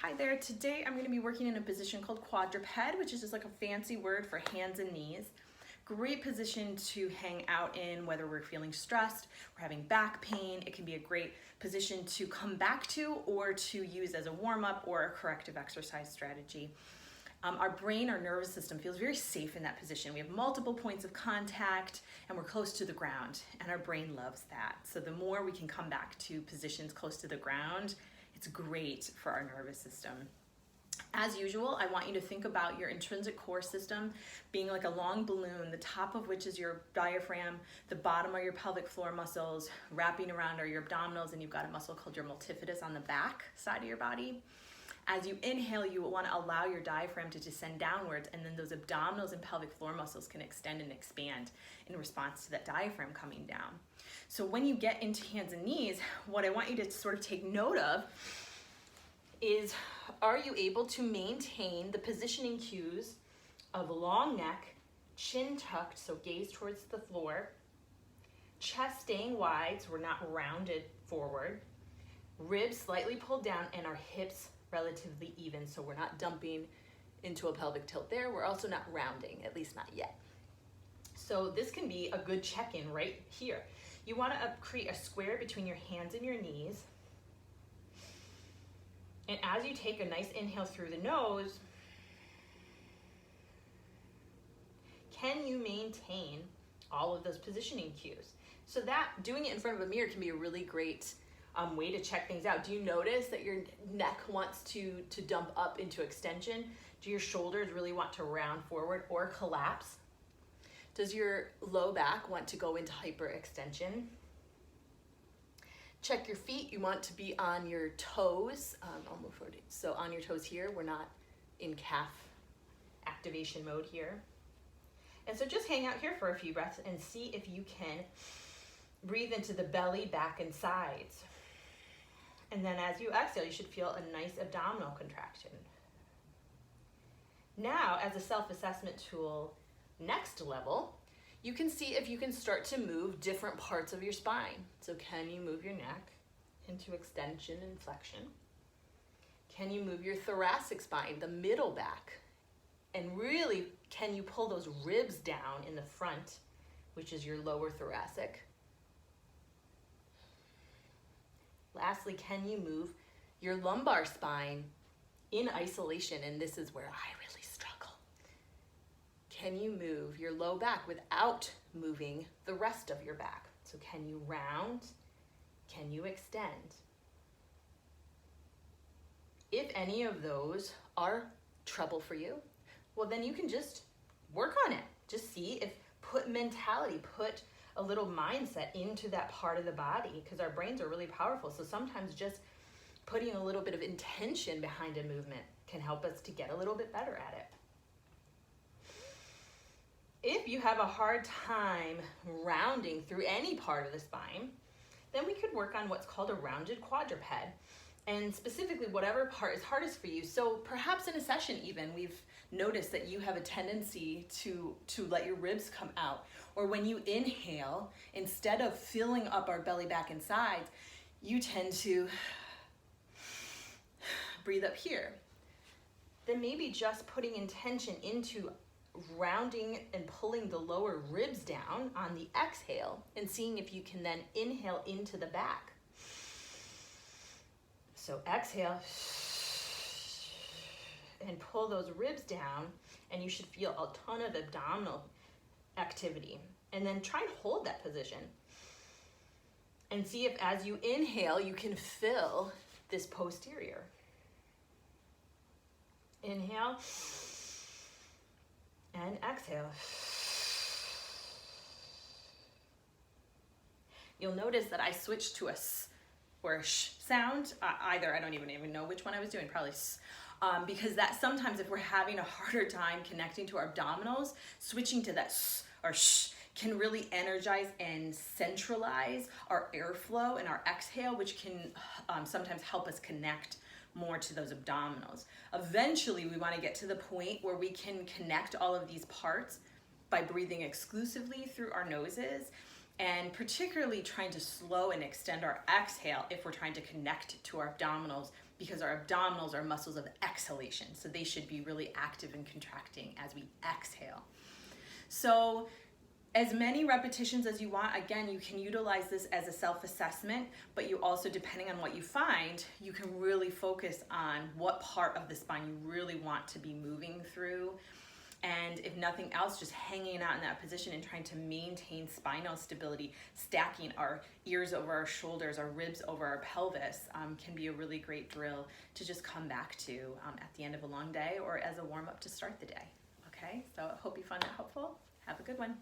Hi there, today I'm going to be working in a position called quadruped, which is just like a fancy word for hands and knees. Great position to hang out in whether we're feeling stressed, we're having back pain. It can be a great position to come back to or to use as a warm-up or a corrective exercise strategy. Our brain, our nervous system feels very safe in that position. We have multiple points of contact and we're close to the ground, and our brain loves that. So the more we can come back to positions close to the ground, it's great for our nervous system. As usual, I want you to think about your intrinsic core system being like a long balloon, the top of which is your diaphragm, the bottom are your pelvic floor muscles, wrapping around are your abdominals, and you've got a muscle called your multifidus on the back side of your body. As you inhale, you will want to allow your diaphragm to descend downwards, and then those abdominals and pelvic floor muscles can extend and expand in response to that diaphragm coming down. So when you get into hands and knees, what I want you to sort of take note of is, are you able to maintain the positioning cues of a long neck, chin tucked, so gaze towards the floor, chest staying wide, so we're not rounded forward, ribs slightly pulled down, and our hips relatively even, so we're not dumping into a pelvic tilt there. We're also not rounding, at least not yet. So this can be a good check-in right here. You want to create a square between your hands and your knees. And as you take a nice inhale through the nose, can you maintain all of those positioning cues? So that doing it in front of a mirror can be a really great way to check things out. Do you notice that your neck wants to dump up into extension? Do your shoulders really want to round forward or collapse? Does your low back want to go into hyperextension? Check your feet. You want to be on your toes. I'll move forward. So on your toes here, we're not in calf activation mode here. And so just hang out here for a few breaths and see if you can breathe into the belly, back, and sides. And then as you exhale, you should feel a nice abdominal contraction. Now, as a self-assessment tool, next level, you can see if you can start to move different parts of your spine. So can you move your neck into extension and flexion? Can you move your thoracic spine, the middle back? And really, can you pull those ribs down in the front, which is your lower thoracic? Lastly, can you move your lumbar spine in isolation? And this is where I really struggle. Can you move your low back without moving the rest of your back? So can you round? Can you extend? If any of those are trouble for you, well, then you can just work on it. Just see if, put mentality, put a little mindset into that part of the body, because our brains are really powerful. So sometimes just putting a little bit of intention behind a movement can help us to get a little bit better at it. If you have a hard time rounding through any part of the spine, then we could work on what's called a rounded quadruped, and specifically whatever part is hardest for you. So perhaps in a session even, we've noticed that you have a tendency to let your ribs come out, or when you inhale, instead of filling up our belly, back, and sides, you tend to breathe up here. Then maybe just putting intention into rounding and pulling the lower ribs down on the exhale and seeing if you can then inhale into the back. So exhale and pull those ribs down, and you should feel a ton of abdominal activity. And then try and hold that position and see if as you inhale you can fill this posterior. Inhale and exhale. You'll notice that I switched to a s or a sh sound. Either, I don't even know which one I was doing, probably s. Because that sometimes if we're having a harder time connecting to our abdominals, switching to that s or sh can really energize and centralize our airflow and our exhale, which can sometimes help us connect more to those abdominals. Eventually, we want to get to the point where we can connect all of these parts by breathing exclusively through our noses, and particularly trying to slow and extend our exhale if we're trying to connect to our abdominals because our abdominals are muscles of exhalation. So they should be really active and contracting as we exhale. So as many repetitions as you want. Again, you can utilize this as a self-assessment, but you also, depending on what you find, you can really focus on what part of the spine you really want to be moving through. And if nothing else, just hanging out in that position and trying to maintain spinal stability, stacking our ears over our shoulders, our ribs over our pelvis, can be a really great drill to just come back to at the end of a long day or as a warm-up to start the day. Okay, so I hope you found that helpful. Have a good one.